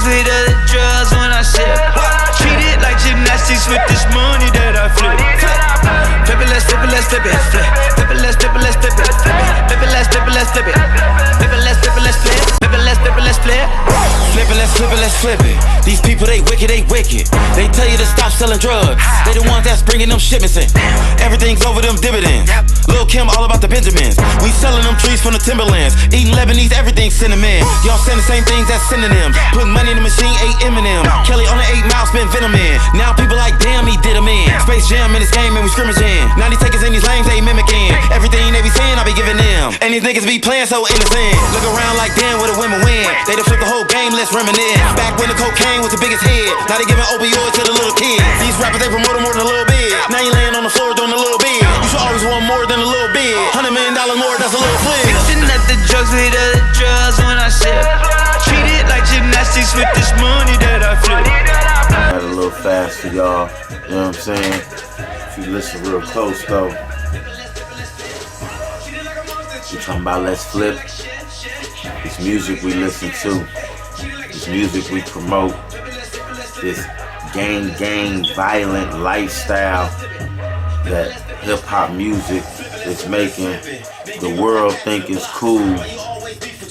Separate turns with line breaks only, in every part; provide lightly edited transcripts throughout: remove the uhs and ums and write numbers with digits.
with other drugs when I sip. Treat it like gymnastics with this money that I flip. Flip it, let's flip it, let's flip it. Flip it, let's flip it, let's flip it. Flip it, let's flip it, let's flip it. Flip it, let's flip it, let's flip. Flip it, let's flip it, let's flip. Flip it, let's flip it, let's flip it. These people, they wicked, they wicked. They tell you to stop selling drugs. They the ones that's bringing them shipments in. Everything's over them dividends. Lil' Kim all about the Benjamins. We selling them trees from the timberlands. Eating Lebanese, everything cinnamon. Y'all saying the same things as synonyms. Putting money in the machine, ate Eminem. Kelly on the 8 Mile, spent venom in. Now people like, damn, he did him in. Space Jam in this game and we scrimmaging. Now these takers in these lanes, they mimicking. Everything they be saying, I be giving them. And these niggas be playing so innocent. Look around like, damn, where the women win. They done flipped the whole game, let's reminisce. Back when the cocaine was the biggest head. Now they giving opioids to the little kids. These rappers, they promote more than a little bit. Now you laying on the floor doing a little bit. You should always want more than a little bit. $100 million more, that's a little flip. Mixing up the drugs with other drugs when I sip. Treat it like gymnastics with this money that I flip.
Got a little fast for y'all, you know what I'm saying? If you listen real close though, we talking about let's flip. It's music we listen to. It's music we promote. This gang violent lifestyle that hip hop music is making the world think is cool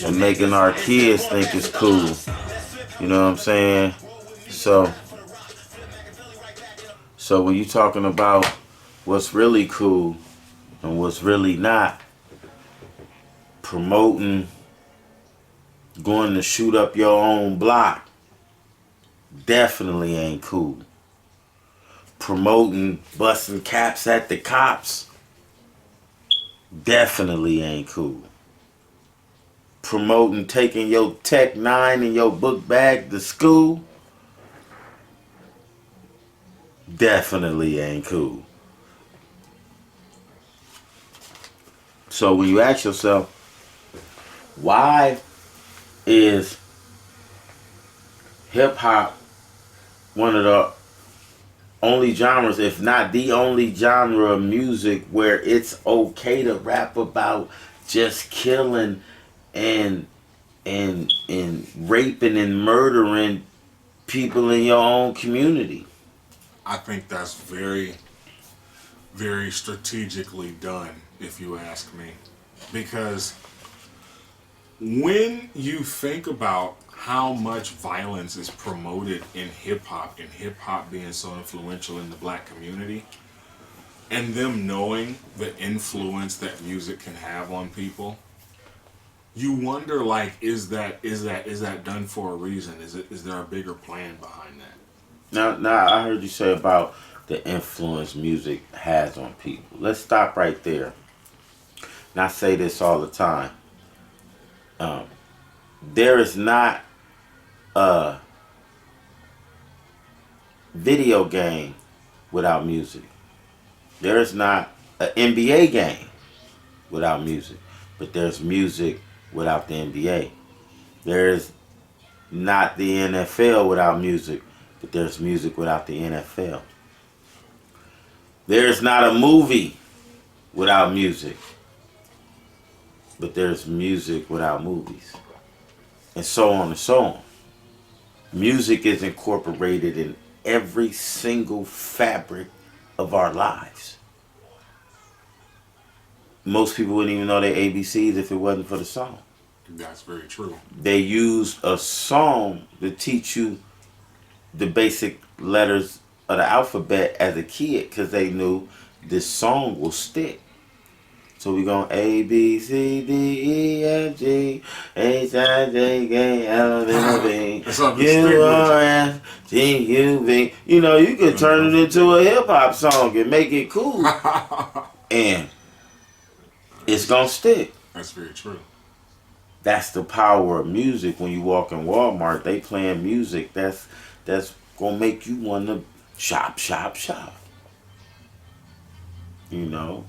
and making our kids think it's cool. You know what I'm saying? So when you're talking about what's really cool and what's really not, promoting going to shoot up your own block definitely ain't cool. Promoting busting caps at the cops definitely ain't cool. Promoting taking your Tech 9 and your book bag to school definitely ain't cool. So when you ask yourself, why is hip hop one of the only genres, if not the only genre of music where it's okay to rap about just killing and raping and murdering people in your own community?
I think that's very, very strategically done, if you ask me. Because when you think about how much violence is promoted in hip-hop, and hip-hop being so influential in the black community, and them knowing the influence that music can have on people, you wonder, like, is that done for a reason? Is there a bigger plan behind that?
Now, I heard you say about the influence music has on people. Let's stop right there. And I say this all the time. There is not a video game without music. There is not an NBA game without music. But there's music without the NBA. There is not the NFL without music. But there's music without the NFL. There's not a movie without music. But there's music without movies. And so on and so on. Music is incorporated in every single fabric of our lives. Most people wouldn't even know their ABCs if it wasn't for the song.
That's very true.
They used a song to teach you the basic letters of the alphabet as a kid because they knew this song will stick. So we going A, B, C, D, E, F, G, H, I, J, K, L, M, N, O, P, Q, R, S, T, U, V. You know, you could turn it into a hip-hop song and make it cool. And it's going to stick.
That's very true.
That's the power of music. When you walk in Walmart, they playing music that's gonna make you want to shop. You know,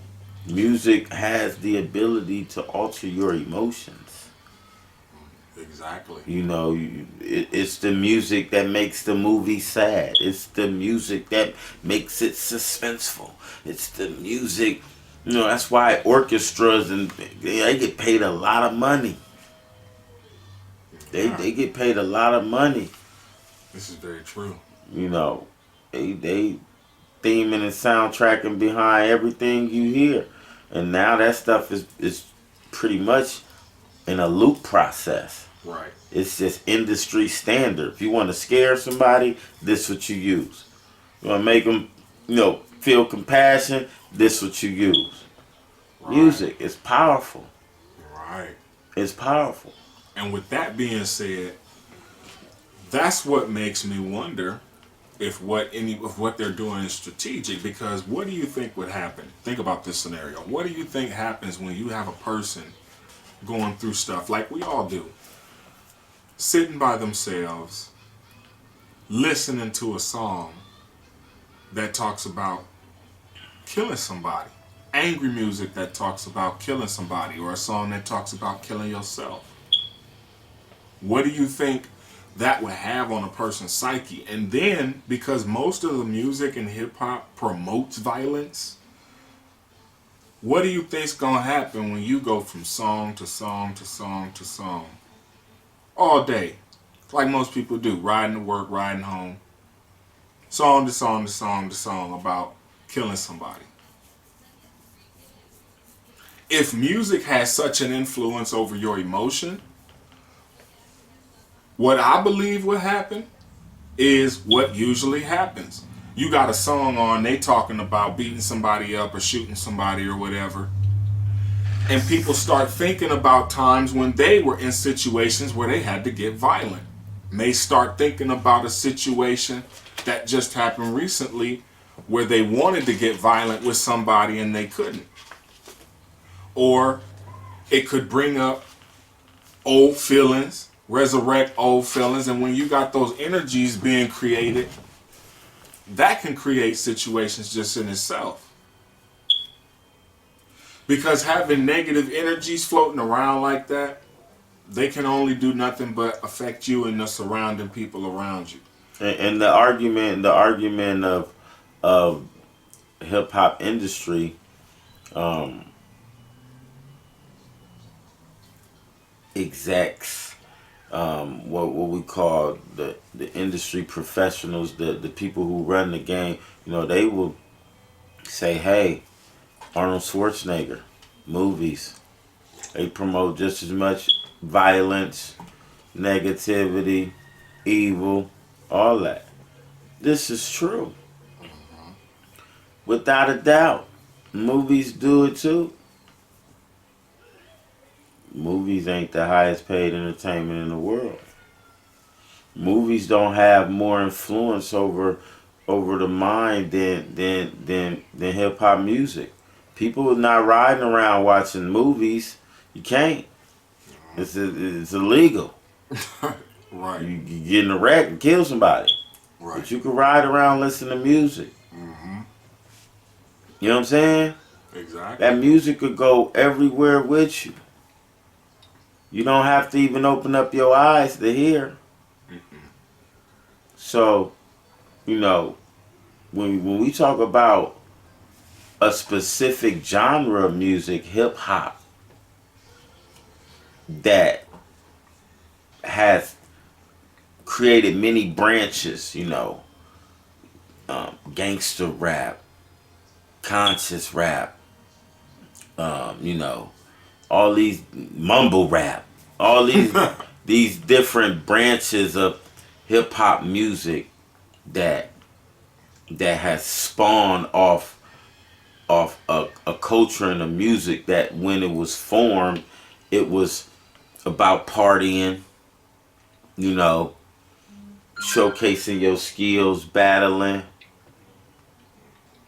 music has the ability to alter your emotions.
Exactly.
You know, it's the music that makes the movie sad. It's the music that makes it suspenseful. It's the music, you know, that's why orchestras and they get paid a lot of money. They get paid a lot of money
This is very true.
You know, they theming and soundtracking behind everything you hear. And now that stuff is pretty much in a loop process.
Right.
It's just industry standard. If you want to scare somebody, this what you use. You want to make them, feel compassion, this what you use.
Right.
Music is powerful.
Right.
It's powerful.
And with that being said, that's what makes me wonder if what they're doing is strategic. Because what do you think would happen? Think about this scenario. What do you think happens when you have a person going through stuff like we all do, sitting by themselves, listening to a song that talks about killing somebody, angry music that talks about killing somebody, or a song that talks about killing yourself? What do you think that would have on a person's psyche? And then, because most of the music in hip hop promotes violence, what do you think's gonna happen when you go from song to song to song to song all day, like most people do, riding to work, riding home, song to song to song to song about killing somebody? If music has such an influence over your emotion, what I believe would happen is what usually happens. You got a song on, they talking about beating somebody up or shooting somebody or whatever, and people start thinking about times when they were in situations where they had to get violent. May start thinking about a situation that just happened recently where they wanted to get violent with somebody and they couldn't. Or it could bring up old feelings, resurrect old feelings, and when you got those energies being created, that can create situations just in itself. Because having negative energies floating around like that, they can only do nothing but affect you and the surrounding people around you.
And the argument of hip hop industry, execs, what we call the industry professionals, the people who run the game, they will say, hey, Arnold Schwarzenegger, movies, they promote just as much violence, negativity, evil, all that. This is true. Without a doubt. Movies do it too. Movies ain't the highest paid entertainment in the world. Movies don't have more influence over the mind than hip hop music. People are not riding around watching movies. You can't. It's illegal.
Right.
You get in a wreck and kill somebody.
Right.
But you can ride around listening to music.
Mm-hmm.
You know what I'm saying?
Exactly.
That music could go everywhere with you. You don't have to even open up your eyes to hear.
Mm-mm.
So, when we talk about a specific genre of music, hip hop, that has created many branches, gangster rap, conscious rap, all these mumble rap, all these different branches of hip hop music that has spawned off a culture and a music that when it was formed, it was about partying, showcasing your skills, battling.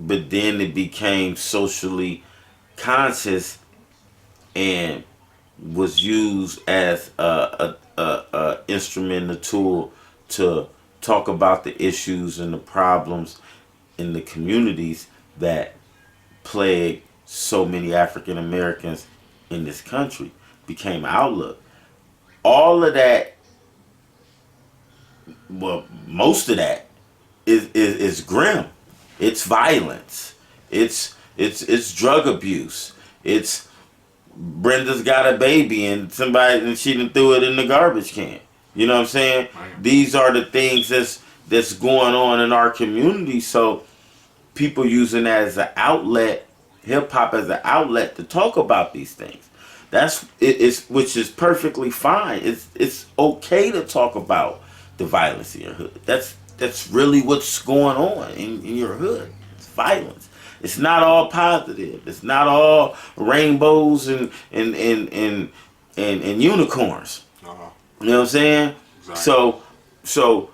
But then it became socially conscious and was used as a instrument, a tool to talk about the issues and the problems in the communities that plague so many African Americans in this country. Became an outlook. All of that, well, most of that is grim. It's violence. It's drug abuse. It's Brenda's got a baby and she done threw it in the garbage can. You know what I'm saying?
Man.
These are the things that's going on in our community. So people using that as an outlet, hip hop as an outlet to talk about these things. Which is perfectly fine. It's okay to talk about the violence in your hood. That's really what's going on in your hood. It's violence. It's not all positive. It's not all rainbows and unicorns.
Uh-huh.
You know what I'm saying?
Exactly.
So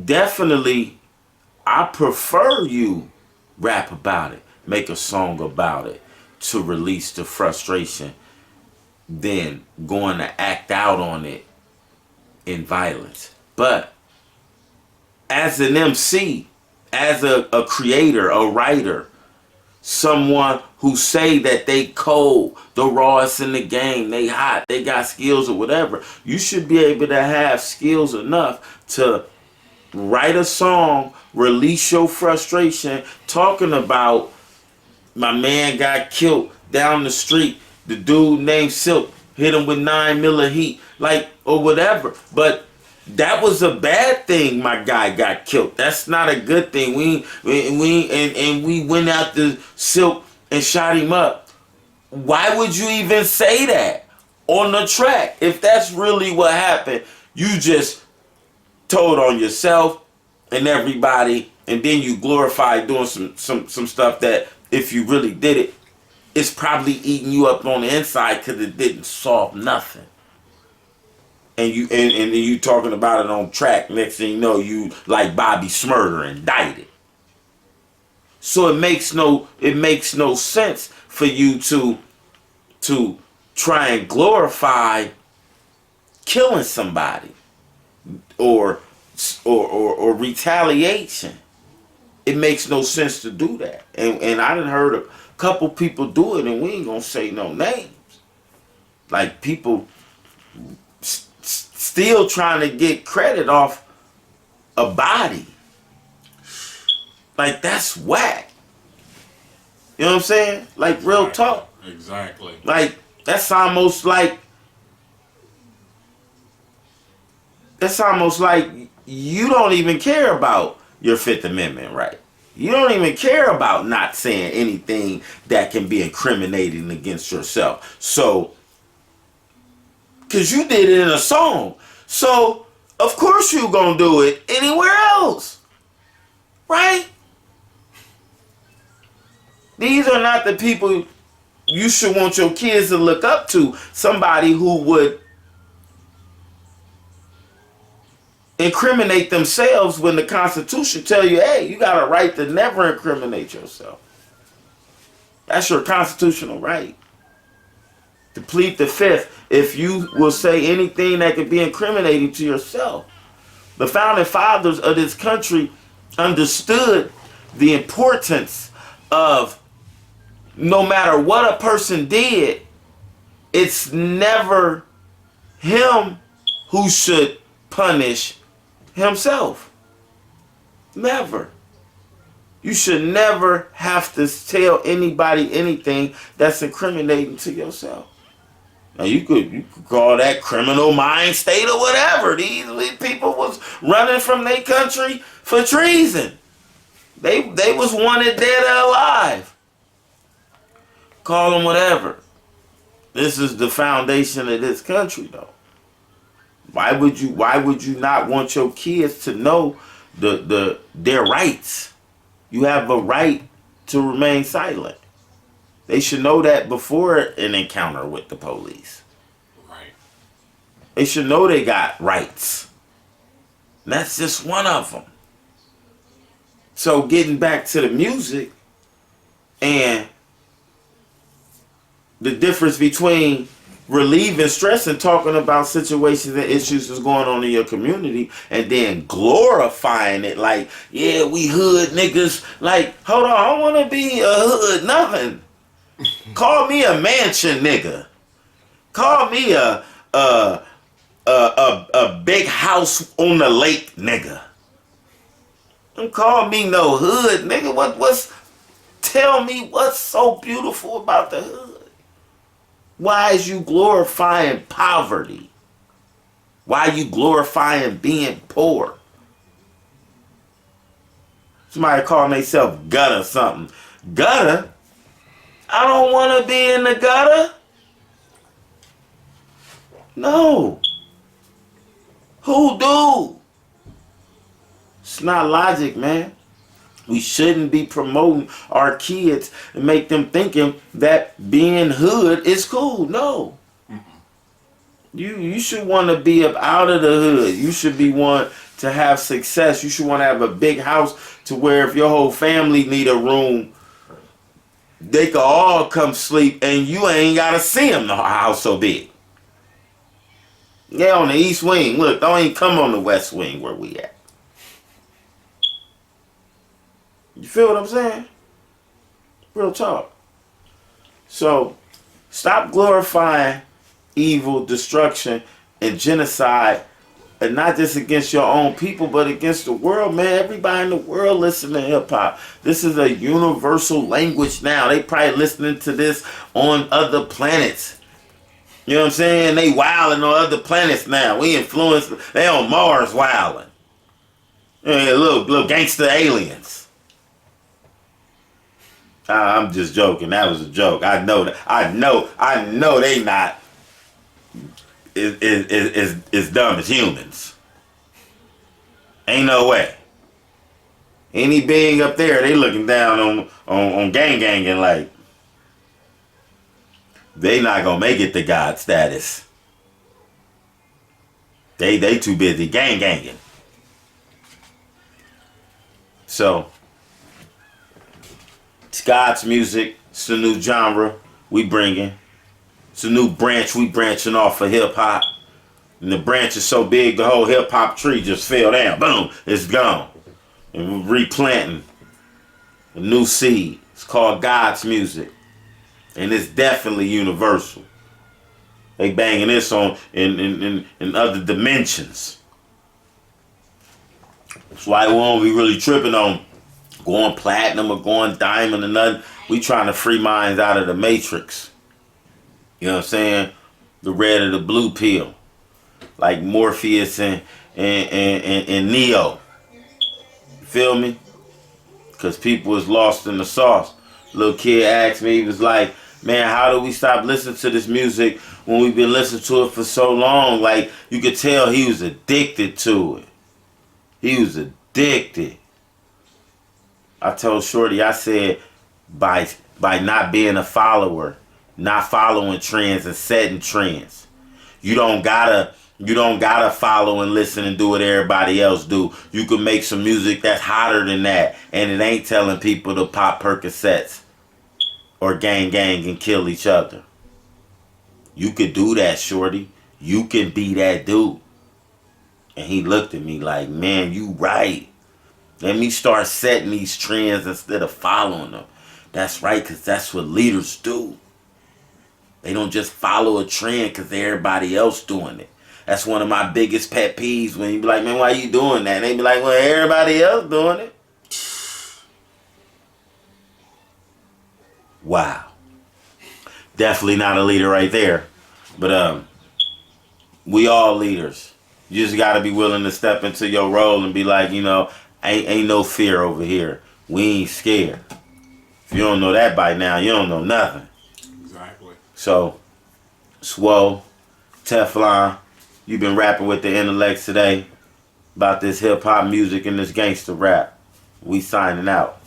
definitely I prefer you rap about it, make a song about it to release the frustration than going to act out on it in violence. But as an MC, as a creator, a writer, someone who say that they cold, the rawest in the game, they hot, they got skills or whatever, you should be able to have skills enough to write a song, release your frustration, talking about my man got killed down the street, the dude named Silk hit him with 9 mil of heat, like, or whatever. But that was a bad thing. My guy got killed. That's not a good thing. We went out to Silk and shot him up. Why would you even say that on the track? If that's really what happened, you just told on yourself and everybody, and then you glorify doing some stuff that if you really did it, it's probably eating you up on the inside because it didn't solve nothing. And you talking about it on track. Next thing you know, you like Bobby Smurder indicted. So it makes no sense for you to try and glorify killing somebody or retaliation. It makes no sense to do that. And I done heard a couple people do it, and we ain't gonna say no names. Like people still trying to get credit off a body. Like that's whack. You know what I'm saying? Like real talk.
Exactly.
Like that's almost like you don't even care about your Fifth Amendment right. You don't even care about not saying anything that can be incriminating against yourself. So, because you did it in a song. So, of course you gonna do it anywhere else. Right? These are not the people you should want your kids to look up to. Somebody who would incriminate themselves when the Constitution tell you, hey, you got a right to never incriminate yourself. That's your constitutional right. To plead the fifth if you will say anything that could be incriminating to yourself. The founding fathers of this country understood the importance of no matter what a person did, it's never him who should punish himself. Never. You should never have to tell anybody anything that's incriminating to yourself. Now you could call that criminal mind state or whatever. These people was running from their country for treason. They was wanted dead or alive. Call them whatever. This is the foundation of this country, though. Why would you not want your kids to know their rights? You have a right to remain silent. They should know that before an encounter with the police.
Right.
They should know they got rights. And that's just one of them. So getting back to the music and the difference between relieving stress and talking about situations and issues that's going on in your community and then glorifying it like, yeah, we hood niggas. Like, hold on, I don't want to be a hood nothing. Call me a mansion nigga. Call me a big house on the lake nigga. Don't call me no hood nigga. Tell me what's so beautiful about the hood? Why is you glorifying poverty? Why you glorifying being poor? Somebody calling themselves gutter something. Gutter? I don't want to be in the gutter. No. Who do? It's not logic, man. We shouldn't be promoting our kids and make them thinking that being hood is cool. No. You should want to be up out of the hood. You should be want to have success. You should want to have a big house to where if your whole family need a room, they could all come sleep and you ain't got to see them. The house so big. Yeah, on the east wing. Look, don't even come on the west wing where we at. You feel what I'm saying? Real talk. So, stop glorifying evil, destruction, and genocide, and not just against your own people, but against the world, man. Everybody in the world listen to hip-hop. This is a universal language now. They probably listening to this on other planets. You know what I'm saying? They wilding on other planets now. We influenced. They on Mars wilding. Yeah, little gangster aliens. I'm just joking. That was a joke. I know that. I know they not is dumb as humans. Ain't no way. Any being up there, they looking down on gang like they not gonna make it to God status. They too busy ganging. So it's God's music. It's a new genre we bringing. It's a new branch we branching off of hip hop. And the branch is so big, the whole hip hop tree just fell down. Boom, it's gone. And we're replanting a new seed. It's called God's music. And it's definitely universal. They banging this on in other dimensions. That's why we won't be really tripping on going platinum or going diamond or nothing. We trying to free minds out of the matrix. You know what I'm saying? The red or the blue pill. Like Morpheus and Neo. You feel me? Because people is lost in the sauce. Little kid asked me, he was like, man, how do we stop listening to this music when we've been listening to it for so long? Like, you could tell he was addicted to it. He was addicted. I told Shorty, I said, by not being a follower, not following trends and setting trends. You don't gotta follow and listen and do what everybody else do. You can make some music that's hotter than that, and it ain't telling people to pop Percocets or gang and kill each other. You could do that, Shorty. You can be that dude. And he looked at me like, man, you right. Let me start setting these trends instead of following them. That's right, because that's what leaders do. They don't just follow a trend because everybody else doing it. That's one of my biggest pet peeves when you be like, man, why you doing that? And they be like, well, everybody else doing it. Wow. Definitely not a leader right there. But we all leaders. You just got to be willing to step into your role and be like, you know, ain't no fear over here. We ain't scared. If you don't know that by now, you don't know nothing.
Exactly.
So, Swole, Teflon, you've been rapping with the Intellects today about this hip-hop music and this gangster rap. We signing out.